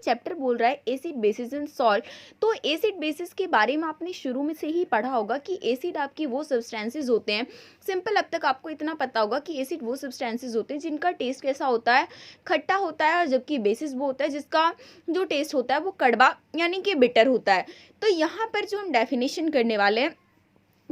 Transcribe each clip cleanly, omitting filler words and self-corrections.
Chapter बोल रहा है एसिड बेसिस एंड सॉल्ट। तो एसिड बेसिस के बारे में आपने शुरू में से ही पढ़ा होगा कि एसिड आपकी वो सब्सटेंसेस होते हैं, सिंपल अब तक आपको इतना पता होगा कि एसिड वो सब्सटेंसेस होते हैं जिनका टेस्ट कैसा होता है, खट्टा होता है, और जबकि बेसिस वो होता है जिसका जो टेस्ट होता है वो कड़वा यानी कि बिटर होता है। तो यहाँ पर जो हम डेफिनेशन करने वाले हैं,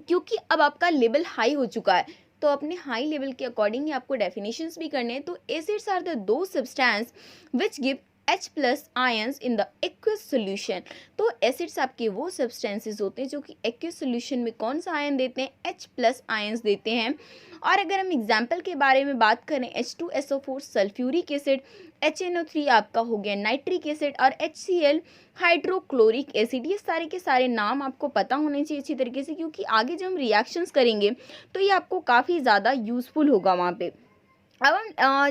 क्योंकि अब आपका लेवल हाई हो चुका है तो अपने हाई लेवल के अकॉर्डिंग ही आपको डेफिनेशंस भी करने हैं। तो एसिड्स आर द दो substance which give H plus ions in the aqueous solution. तो एसिड्स आपके वो सब्सटेंसेस होते हैं जो कि एक्वस सोल्यूशन में कौन सा आयन देते हैं, H प्लस आयंस देते हैं। और अगर हम एग्जाम्पल के बारे में बात करें, H2SO4 सल्फ्यूरिक एसिड, HNO3 आपका हो गया नाइट्रिक एसिड, और HCl हाइड्रोक्लोरिक एसिड। ये सारे के सारे नाम आपको पता होने चाहिए अच्छी तरीके से, क्योंकि आगे जब हम रिएक्शंस करेंगे तो ये आपको काफ़ी ज़्यादा यूज़फुल होगा वहाँ पे। अब हम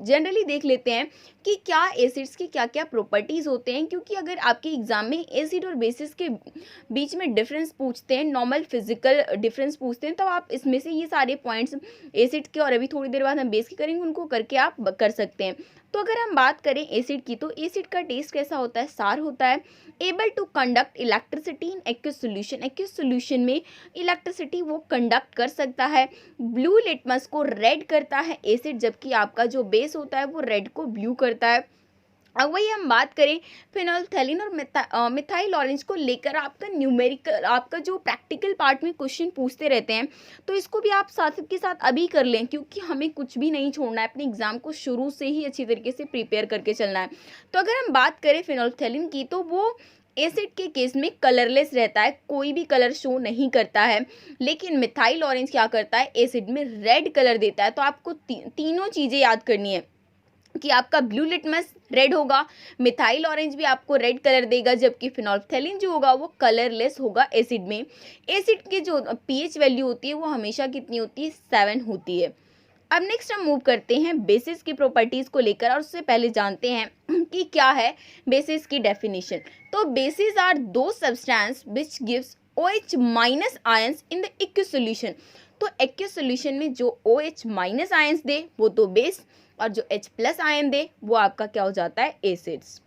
जनरली देख लेते हैं कि क्या एसिड्स की क्या क्या प्रॉपर्टीज़ होते हैं, क्योंकि अगर आपके एग्जाम में एसिड और बेसिस के बीच में डिफरेंस पूछते हैं, नॉर्मल फिजिकल डिफरेंस पूछते हैं, तो आप इसमें से ये सारे पॉइंट्स एसिड के, और अभी थोड़ी देर बाद हम बेस की करेंगे, उनको करके आप कर सकते हैं। तो अगर हम बात करें एसिड की, तो एसिड का टेस्ट कैसा होता है, सार होता है, able to conduct electricity in aqueous solution. Aqueous solution में इलेक्ट्रिसिटी वो कंडक्ट कर सकता है। ब्लू लिटमस को रेड करता है एसिड, जबकि आपका जो बेस होता है वो रेड को ब्लू करता है। अब वही हम बात करें फिनोल्फथालीन और मिथाइल ऑरेंज को लेकर, आपका न्यूमेरिकल, आपका जो प्रैक्टिकल पार्ट में क्वेश्चन पूछते रहते हैं, तो इसको भी आप साथ के साथ अभी कर लें, क्योंकि हमें कुछ भी नहीं छोड़ना है, अपने एग्जाम को शुरू से ही अच्छी तरीके से प्रिपेयर करके चलना है। तो अगर हम बात करें फिनोल्फथालीन की, तो वो एसिड के केस में कलरलेस रहता है, कोई भी कलर शो नहीं करता है। लेकिन मिथाइल ऑरेंज क्या करता है, एसिड में रेड कलर देता है। तो आपको तीनों चीज़ें याद करनी है कि आपका ब्लू लिटमस रेड होगा, मिथाइल ऑरेंज भी आपको रेड कलर देगा, जबकि फिनोल्फथालीन जो होगा वो कलरलेस होगा एसिड में। एसिड की जो पीएच वैल्यू होती है वो हमेशा कितनी होती है, 7 होती है। अब नेक्स्ट हम मूव करते हैं बेसिस की प्रॉपर्टीज़ को लेकर, और उससे पहले जानते हैं कि क्या है बेसिस की डेफिनेशन। तो बेसिस आर दो substance which gives OH minus ions in the aqueous solution. तो एक्वस सोल्यूशन में जो OH माइनस आयंस दे वो तो बेस, और जो H प्लस आयन दे वो आपका क्या हो जाता है, एसिड्स।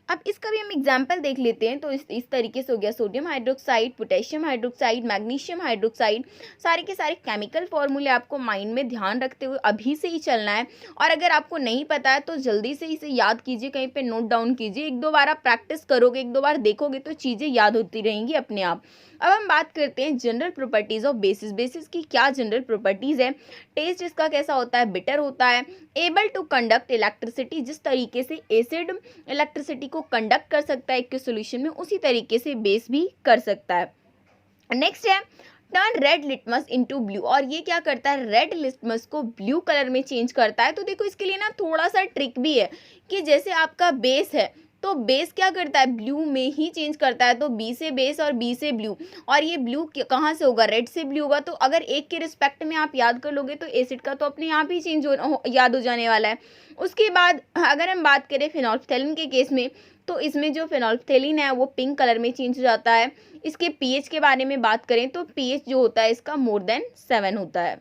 अब इसका भी हम एग्जाम्पल देख लेते हैं। तो इस तरीके से हो गया sodium hydroxide, potassium hydroxide, magnesium hydroxide. सारे के सारे केमिकल फॉर्मूले आपको माइंड में ध्यान रखते हुए अभी से ही चलना है, और अगर आपको नहीं पता है तो जल्दी से इसे याद कीजिए, कहीं पे नोट डाउन कीजिए। एक दो बार आप प्रैक्टिस करोगे, एक दो बार देखोगे तो चीज़ें याद होती रहेंगी अपने आप। अब हम बात करते हैं general properties of basis. Basis की क्या जनरल प्रॉपर्टीज़ है, टेस्ट इसका कैसा होता है, बिटर होता है, एबल टू कंडक्ट इलेक्ट्रिसिटी, जिस तरीके से एसिड इलेक्ट्रिसिटी को कंडक्ट कर सकता है एक सॉल्यूशन में, उसी तरीके से बेस भी कर सकता है। नेक्स्ट है turn red litmus into blue, और ये क्या करता है, रेड लिटमस को ब्लू कलर में चेंज करता है। तो देखो इसके लिए ना थोड़ा सा ट्रिक भी है कि जैसे आपका बेस है तो बेस क्या करता है, ब्लू में ही चेंज करता है। तो बी से बेस और बी से ब्लू, और ये ब्लू कहाँ से होगा, रेड से ब्लू होगा। तो अगर एक के रिस्पेक्ट में आप याद कर लोगे तो एसिड का तो अपने आप ही चेंज याद हो जाने वाला है। उसके बाद अगर हम बात करें फिनोल्फथालीन के केस में, तो इसमें जो फिनोल्फथालीन है वो पिंक कलर में चेंज हो जाता है। इसके पीएच के बारे में बात करें तो पीएच जो होता है इसका मोर देन 7 होता है।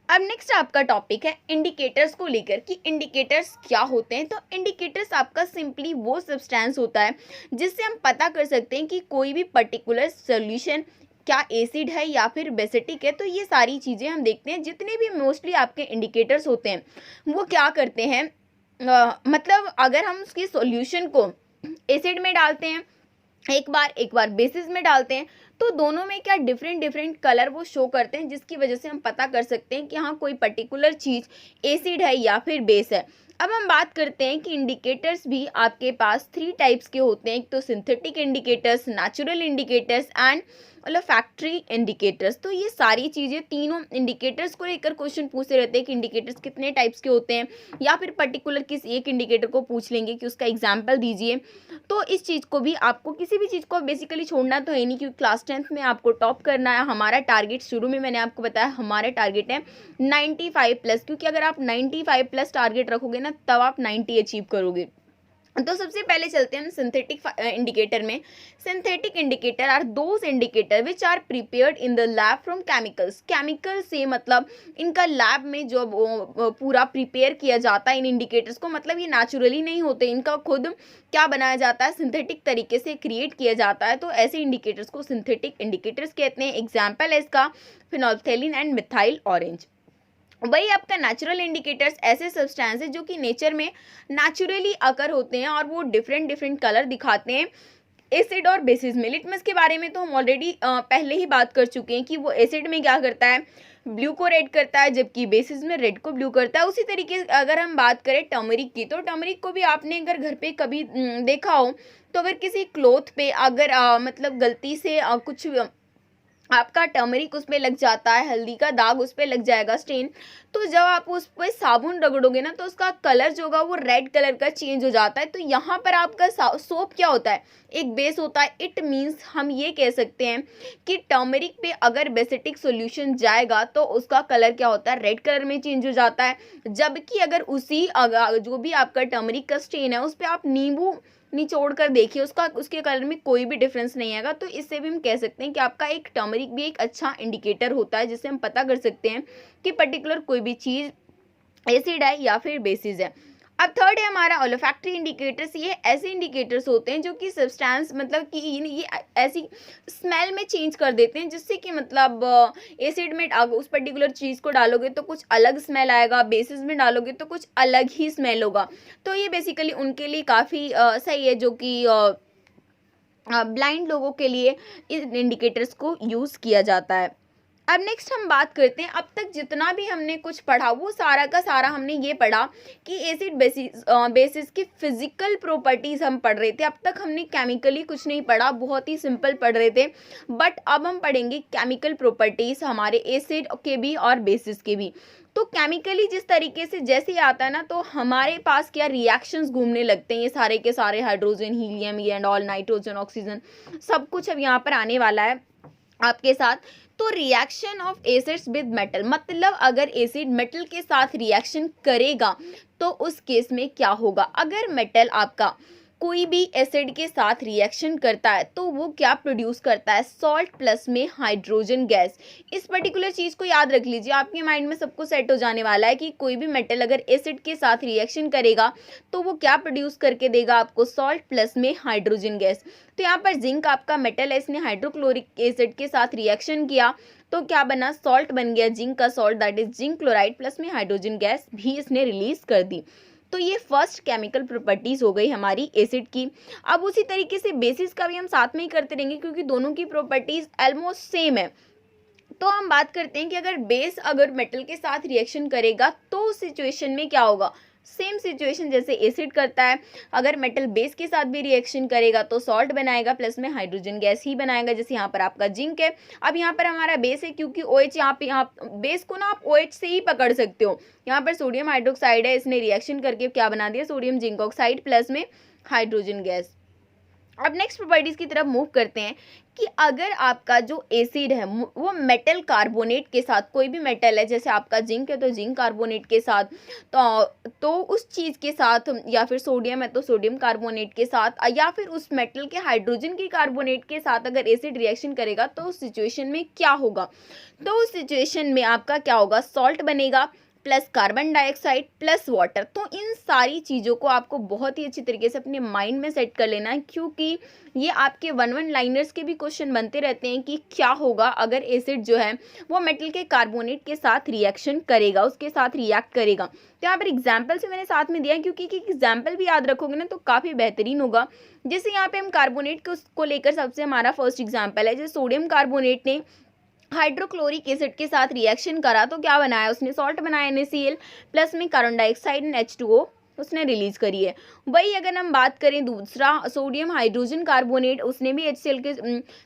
अब नेक्स्ट आपका टॉपिक है इंडिकेटर्स को लेकर कि इंडिकेटर्स क्या होते हैं। तो इंडिकेटर्स आपका सिंपली वो सब्सटेंस होता है जिससे हम पता कर सकते हैं कि कोई भी पर्टिकुलर सॉल्यूशन क्या एसिड है या फिर बेसिटिक है। तो ये सारी चीज़ें हम देखते हैं, जितने भी मोस्टली आपके इंडिकेटर्स होते हैं वो क्या करते हैं, मतलब अगर हम उसकी सॉल्यूशन को एसिड में डालते हैं, एक बार बेसिस में डालते हैं, तो दोनों में क्या डिफरेंट डिफरेंट कलर वो शो करते हैं, जिसकी वजह से हम पता कर सकते हैं कि हाँ कोई पर्टिकुलर चीज़ एसिड है या फिर बेस है। अब हम बात करते हैं कि इंडिकेटर्स भी आपके पास 3 टाइप्स के होते हैं। एक तो synthetic indicators, natural indicators and मतलब फैक्ट्री इंडिकेटर्स। तो ये सारी चीज़ें, तीनों इंडिकेटर्स को लेकर क्वेश्चन पूछते रहते हैं कि इंडिकेटर्स कितने टाइप्स के होते हैं, या फिर पर्टिकुलर किसी एक इंडिकेटर को पूछ लेंगे कि उसका एग्जाम्पल दीजिए। तो इस चीज़ को भी आपको, किसी भी चीज़ को बेसिकली छोड़ना तो है नहीं, क्योंकि क्लास 10th में आपको टॉप करना है। हमारा टारगेट, शुरू में मैंने आपको बताया हमारा टारगेट है 95 प्लस, क्योंकि अगर आप 95 प्लस टारगेट रखोगे ना तब आप 90 अचीव करोगे। तो सबसे पहले चलते हैं हम सिंथेटिक इंडिकेटर में। Synthetic indicator are those indicator which are prepared in the lab from chemicals. Chemical से मतलब इनका लैब में जो पूरा प्रिपेयर किया जाता है इन इंडिकेटर्स को, मतलब ये नेचुरली नहीं होते, इनका खुद क्या बनाया जाता है, सिंथेटिक तरीके से क्रिएट किया जाता है। तो ऐसे इंडिकेटर्स को सिंथेटिक इंडिकेटर्स कहते हैं। एग्जाम्पल है इसका फिनोल्फथेलिन एंड मिथाइल ऑरेंज। वही आपका नेचुरल इंडिकेटर्स ऐसे सब्सटेंस है जो कि नेचर में नेचुरली अकर होते हैं और वो डिफरेंट डिफरेंट कलर दिखाते हैं एसिड और बेसिस में। लिटमस के बारे में तो हम ऑलरेडी पहले ही बात कर चुके हैं कि वो एसिड में क्या करता है, ब्लू को रेड करता है, जबकि बेसिस में रेड को ब्लू करता है। उसी तरीके से अगर हम बात करें टर्मरिक की, तो टर्मरिक को भी आपने अगर घर पे कभी देखा हो, तो अगर किसी क्लोथ पे अगर मतलब गलती से कुछ आपका टर्मरिक उस पर लग जाता है, हल्दी का दाग उस पर लग जाएगा स्टेन, तो जब आप उस पर साबुन रगड़ोगे ना तो उसका कलर जो होगा वो रेड कलर का चेंज हो जाता है। तो यहाँ पर आपका सोप क्या होता है, एक बेस होता है। इट मीन्स हम ये कह सकते हैं कि टर्मरिक पे अगर बेसिटिक सॉल्यूशन जाएगा तो उसका कलर क्या होता है, रेड कलर में चेंज हो जाता है। जबकि अगर उसी जो भी आपका टर्मरिक का स्टेन है उस पर आप नींबू निचोड़ कर देखिए, उसके कलर में कोई भी डिफरेंस नहीं आएगा। तो इससे भी हम कह सकते हैं कि आपका एक टर्मरिक भी एक अच्छा इंडिकेटर होता है जिससे हम पता कर सकते हैं कि पर्टिकुलर कोई भी चीज़ एसिड है या फिर बेसिस है। अब थर्ड है हमारा ओलोफैक्टरी इंडिकेटर्स। ये ऐसे इंडिकेटर्स होते हैं जो कि सब्सटेंस मतलब कि ये ऐसी स्मेल में चेंज कर देते हैं जिससे कि मतलब एसिड में उस पर्टिकुलर चीज़ को डालोगे तो कुछ अलग स्मेल आएगा, बेसिस में डालोगे तो कुछ अलग ही स्मेल होगा। तो ये बेसिकली उनके लिए काफ़ी सही है जो कि ब्लाइंड लोगों के लिए इन इंडिकेटर्स को यूज़ किया जाता है। अब नेक्स्ट हम बात करते हैं, अब तक जितना भी हमने कुछ पढ़ा वो सारा का सारा हमने ये पढ़ा कि एसिड बेसिस की फिजिकल प्रॉपर्टीज़ हम पढ़ रहे थे। अब तक हमने केमिकली कुछ नहीं पढ़ा, बहुत ही सिंपल पढ़ रहे थे। बट अब हम पढ़ेंगे केमिकल प्रॉपर्टीज़ हमारे एसिड के भी और बेसिस के भी। तो केमिकली जिस तरीके से जैसे ही आता है ना तो हमारे पास क्या रिएक्शंस घूमने लगते हैं, ये सारे के सारे हाइड्रोजन, हीलियम, ये एंड ऑल, नाइट्रोजन, ऑक्सीजन, सब कुछ अब यहाँ पर आने वाला है आपके साथ। तो reaction of acids with metal, मतलब अगर एसिड मेटल के साथ रिएक्शन करेगा तो उस केस में क्या होगा। अगर मेटल आपका कोई भी एसिड के साथ रिएक्शन करता है तो वो क्या प्रोड्यूस करता है, सॉल्ट प्लस में हाइड्रोजन गैस। इस पर्टिकुलर चीज़ को याद रख लीजिए, आपके माइंड में सबको सेट हो जाने वाला है कि कोई भी मेटल अगर एसिड के साथ रिएक्शन करेगा तो वो क्या प्रोड्यूस करके देगा आपको, सॉल्ट प्लस में हाइड्रोजन गैस। तो यहाँ पर जिंक आपका मेटल है, इसने हाइड्रोक्लोरिक एसिड के साथ रिएक्शन किया तो क्या बना, सॉल्ट बन गया, जिंक का salt, that is zinc chloride, plus में हाइड्रोजन गैस भी इसने रिलीज कर दी। तो ये फर्स्ट केमिकल प्रॉपर्टीज हो गई हमारी एसिड की। अब उसी तरीके से बेसिस का भी हम साथ में ही करते रहेंगे क्योंकि दोनों की प्रॉपर्टीज ऑलमोस्ट सेम है। तो हम बात करते हैं कि अगर बेस अगर मेटल के साथ रिएक्शन करेगा तो उस सिचुएशन में क्या होगा, सेम सिचुएशन जैसे एसिड करता है। अगर मेटल बेस के साथ भी रिएक्शन करेगा तो सॉल्ट बनाएगा, प्लस में हाइड्रोजन गैस ही बनाएगा, जैसे यहाँ पर आपका जिंक है। अब यहाँ पर हमारा बेस है क्योंकि OH यहाँ बेस को ना आप OH से ही पकड़ सकते हो। यहाँ पर सोडियम हाइड्रोक्साइड है, इसने रिएक्शन करके क्या बना दिया, सोडियम जिंक ऑक्साइड प्लस में हाइड्रोजन गैस। अब नेक्स्ट प्रॉपर्टीज की तरफ मूव करते हैं कि अगर आपका जो एसिड है वो मेटल कार्बोनेट के साथ, कोई भी मेटल है जैसे आपका जिंक है तो जिंक कार्बोनेट के साथ, तो उस चीज़ के साथ, या फिर सोडियम है तो सोडियम कार्बोनेट के साथ, या फिर उस मेटल के हाइड्रोजन के कार्बोनेट के साथ अगर एसिड रिएक्शन करेगा तो उस सिचुएशन में क्या होगा, तो उस सिचुएशन में आपका क्या होगा, सॉल्ट बनेगा plus carbon dioxide plus water. तो इन सारी चीज़ों को आपको बहुत ही अच्छी तरीके से अपने माइंड में सेट कर लेना है क्योंकि ये आपके वन लाइनर्स के भी क्वेश्चन बनते रहते हैं कि क्या होगा अगर एसिड जो है वो मेटल के कार्बोनेट के साथ रिएक्शन करेगा, उसके साथ रिएक्ट करेगा। तो यहाँ पर एग्जाम्पल से मैंने साथ में दिया क्योंकि एग्जाम्पल भी याद रखोगे ना तो काफ़ी बेहतरीन होगा। जैसे यहाँ पे हम कार्बोनेट को लेकर सबसे हमारा फर्स्ट एग्जाम्पल है, जैसे सोडियम कार्बोनेट ने हाइड्रोक्लोरिक एसिड के साथ रिएक्शन करा तो क्या बनाया, उसने सॉल्ट बनाया NaCl, प्लस में कार्बन डाइऑक्साइड एंड H2O उसने रिलीज करी है। वही अगर हम बात करें दूसरा सोडियम हाइड्रोजन कार्बोनेट, उसने भी HCl के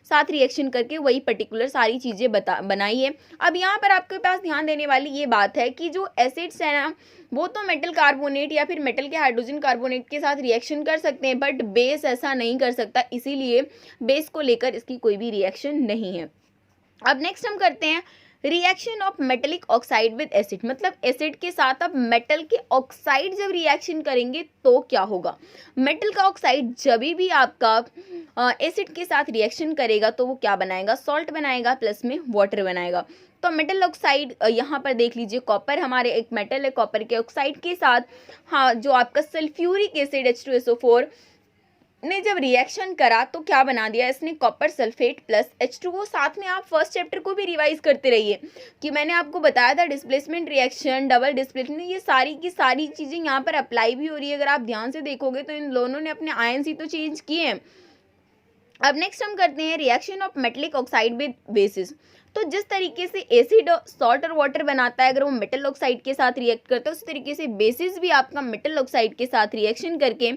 साथ रिएक्शन करके वही पर्टिकुलर सारी चीज़ें बनाई है। अब यहाँ पर आपके पास ध्यान देने वाली ये बात है कि जो एसिड्स है ना वो तो मेटल कार्बोनेट या फिर मेटल के हाइड्रोजन कार्बोनेट के साथ रिएक्शन कर सकते हैं बट बेस ऐसा नहीं कर सकता, इसीलिए बेस को लेकर इसकी कोई भी रिएक्शन नहीं है। अब नेक्स्ट हम करते हैं reaction of metallic oxide with acid, मतलब एसिड के साथ अब मेटल के ऑक्साइड जब रिएक्शन करेंगे तो क्या होगा। मेटल का ऑक्साइड जब भी आपका एसिड के साथ रिएक्शन करेगा तो वो क्या बनाएगा, सॉल्ट बनाएगा प्लस में वाटर बनाएगा। तो मेटल ऑक्साइड यहाँ पर देख लीजिए, कॉपर हमारे एक मेटल है, कॉपर के ऑक्साइड के साथ हाँ जो आपका सल्फ्यूरिक एसिड H2SO4 ने जब रिएक्शन करा तो क्या बना दिया इसने, कॉपर सल्फेट प्लस H2O। साथ में आप फर्स्ट चैप्टर को भी रिवाइज करते रहिए कि मैंने आपको बताया था डिस्प्लेसमेंट रिएक्शन, डबल डिस्प्लेसमेंट, ये सारी की सारी चीज़ें यहाँ पर अप्लाई भी हो रही है। अगर आप ध्यान से देखोगे तो इन दोनों ने अपने आयंस ही तो चेंज किए हैं। अब नेक्स्ट हम करते हैं reaction of metallic oxide with basis. तो जिस तरीके से एसिड सॉल्ट और वाटर बनाता है अगर वो मेटल ऑक्साइड के साथ रिएक्ट करता है, उस तरीके से बेसिस भी आपका मेटल ऑक्साइड के साथ रिएक्शन करके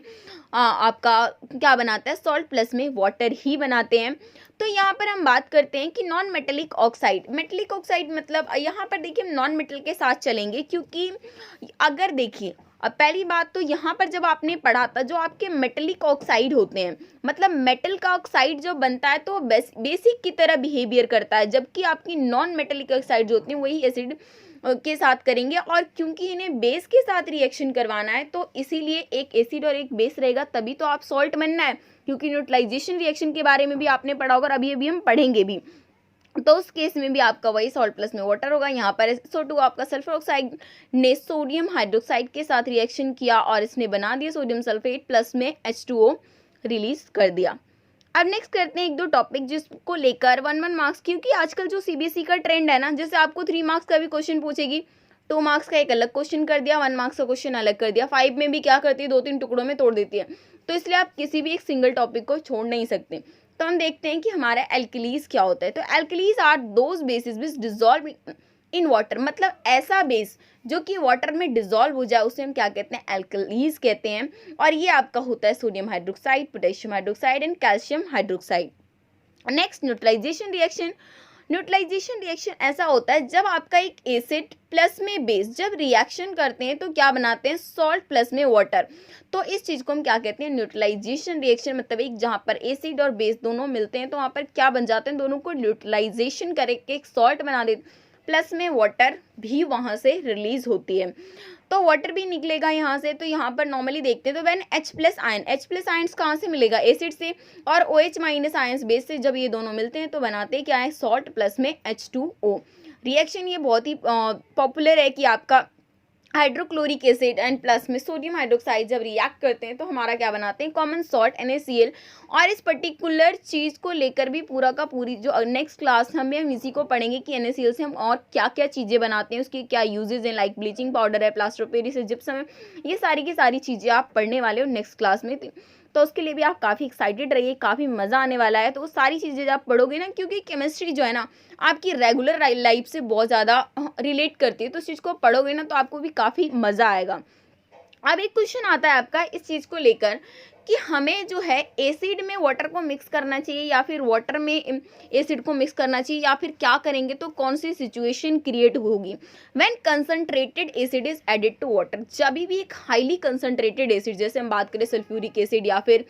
आपका क्या बनाता है, सॉल्ट प्लस में वाटर ही बनाते हैं। तो यहाँ पर हम बात करते हैं कि non metallic oxide, metallic oxide मतलब यहाँ पर देखिए हम नॉन मेटल के साथ चलेंगे, क्योंकि अगर देखिए अब पहली बात तो यहाँ पर जब आपने पढ़ा था जो आपके मेटेलिक ऑक्साइड होते हैं, मतलब मेटल का ऑक्साइड जो बनता है तो बेसिक की तरह बिहेवियर करता है, जबकि आपकी नॉन मेटेलिक ऑक्साइड जो होती हैं वही एसिड के साथ करेंगे। और क्योंकि इन्हें बेस के साथ रिएक्शन करवाना है तो इसीलिए एक एसिड और एक बेस रहेगा, तभी तो आप सॉल्ट बनना है, क्योंकि न्यूट्रलाइजेशन रिएक्शन के बारे में भी आपने पढ़ा होगा, अभी अभी हम पढ़ेंगे भी। तो उस केस में भी आपका वही सॉल्ट प्लस में वाटर होगा। यहाँ पर SO2 आपका सल्फर ऑक्साइड ने सोडियम हाइड्रोक्साइड के साथ रिएक्शन किया और इसने बना दिया सोडियम सल्फेट प्लस में H2O रिलीज कर दिया। अब नेक्स्ट करते हैं एक दो टॉपिक जिसको लेकर 1 मार्क्स, क्योंकि आजकल जो CBSE का ट्रेंड है ना, जैसे आपको 3 मार्क्स का भी क्वेश्चन पूछेगी, 2 मार्क्स का एक अलग क्वेश्चन कर दिया, 1 मार्क्स का क्वेश्चन अलग कर दिया, 5 में भी क्या करती है 2-3 टुकड़ों में तोड़ देती है। तो इसलिए आप किसी भी एक सिंगल टॉपिक को छोड़ नहीं सकते। तो हम देखते हैं कि हमारा एल्कलीज क्या होता है। तो alkalis are those bases which dissolve in water, मतलब ऐसा बेस जो कि वाटर में डिजॉल्व हो जाए उसे हम क्या कहते हैं, एल्कलीज कहते हैं। और ये आपका होता है sodium hydroxide, potassium hydroxide and calcium hydroxide. Next neutralisation reaction. Neutralisation reaction ऐसा होता है जब आपका एक एसिड प्लस में बेस जब रिएक्शन करते हैं तो क्या बनाते हैं, सॉल्ट प्लस में वाटर। तो इस चीज़ को हम क्या कहते हैं, न्यूट्रलाइजेशन रिएक्शन। मतलब एक जहाँ पर एसिड और बेस दोनों मिलते हैं तो वहाँ पर क्या बन जाते हैं, दोनों को न्यूट्रलाइजेशन करके एक सॉल्ट बना देते, प्लस में वाटर भी वहाँ से रिलीज होती है। तो वाटर भी निकलेगा यहाँ से। तो यहाँ पर नॉर्मली देखते हैं तो व्हेन H प्लस आयंस कहाँ से मिलेगा, एसिड से, और OH माइनस आयंस बेस से। जब ये दोनों मिलते हैं तो बनाते क्या है, सॉल्ट प्लस में H2O। रिएक्शन ये बहुत ही पॉपुलर है कि आपका हाइड्रोक्लोरिक एसिड एंड प्लस में सोडियम हाइड्रोक्साइड जब रिएक्ट करते हैं तो हमारा क्या बनाते हैं, कॉमन सॉल्ट NaCl। और इस पर्टिकुलर चीज़ को लेकर भी पूरा का पूरी जो नेक्स्ट क्लास हम इसी को पढ़ेंगे कि NaCl से हम और क्या क्या चीज़ें बनाते हैं, उसके क्या यूजेज हैं, लाइक ब्लीचिंग पाउडर है, प्लास्टर ऑफ पेरिस है, जिप्सम है, ये सारी की सारी चीज़ें आप पढ़ने वाले हो नेक्स्ट क्लास में। तो उसके लिए भी आप काफ़ी एक्साइटेड रहिए, काफ़ी मज़ा आने वाला है। तो वो सारी चीज़ें जब आप पढ़ोगे ना, क्योंकि केमिस्ट्री जो है ना आपकी रेगुलर लाइफ से बहुत ज़्यादा रिलेट करती है, तो उस चीज़ को पढ़ोगे ना तो आपको भी काफ़ी मज़ा आएगा। अब एक क्वेश्चन आता है आपका इस चीज़ को लेकर कि हमें जो है एसिड में वाटर को मिक्स करना चाहिए या फिर वाटर में एसिड को मिक्स करना चाहिए, या फिर क्या करेंगे तो कौन सी सिचुएशन क्रिएट होगी। When concentrated acid is added to water, जब भी एक हाईली कंसंट्रेटेड एसिड, जैसे हम बात करें सल्फ्यूरिक एसिड या फिर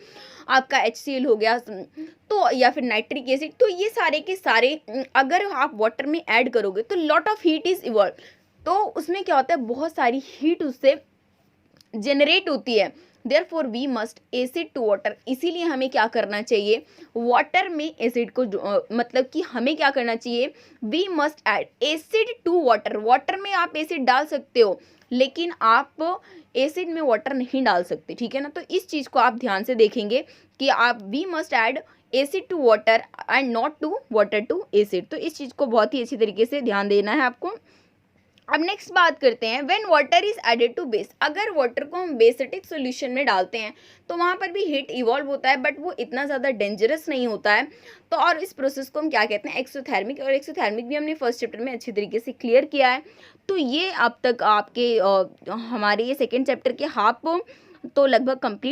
आपका HCl हो गया तो, या फिर नाइट्रिक एसिड, तो ये सारे के सारे अगर आप वाटर में ऐड करोगे तो lot of heat is evolve. तो उसमें क्या होता है, बहुत सारी हीट उससे जनरेट होती है। Therefore we must acid to water, इसीलिए हमें क्या करना चाहिए, वाटर में एसिड को मतलब कि हमें क्या करना चाहिए, we must add acid to water. Water में आप एसिड डाल सकते हो लेकिन आप एसिड में वाटर नहीं डाल सकते, ठीक है ना। तो इस चीज़ को आप ध्यान से देखेंगे कि आप we must add acid to water and not to water to acid. तो इस चीज़ को बहुत ही अच्छी तरीके से ध्यान देना है आपको। अब नेक्स्ट बात करते हैं when water is added to base, अगर वाटर को हम बेसिटिक सॉल्यूशन में डालते हैं तो वहाँ पर भी हीट इवॉल्व होता है, बट वो इतना ज़्यादा डेंजरस नहीं होता है। तो और इस प्रोसेस को हम क्या कहते हैं, एक्सोथर्मिक। और एक्सोथर्मिक भी हमने फर्स्ट चैप्टर में अच्छी तरीके से क्लियर किया है। तो ये अब तक आपके हमारे ये सेकेंड चैप्टर के हाफ तो लगभग कंप्लीट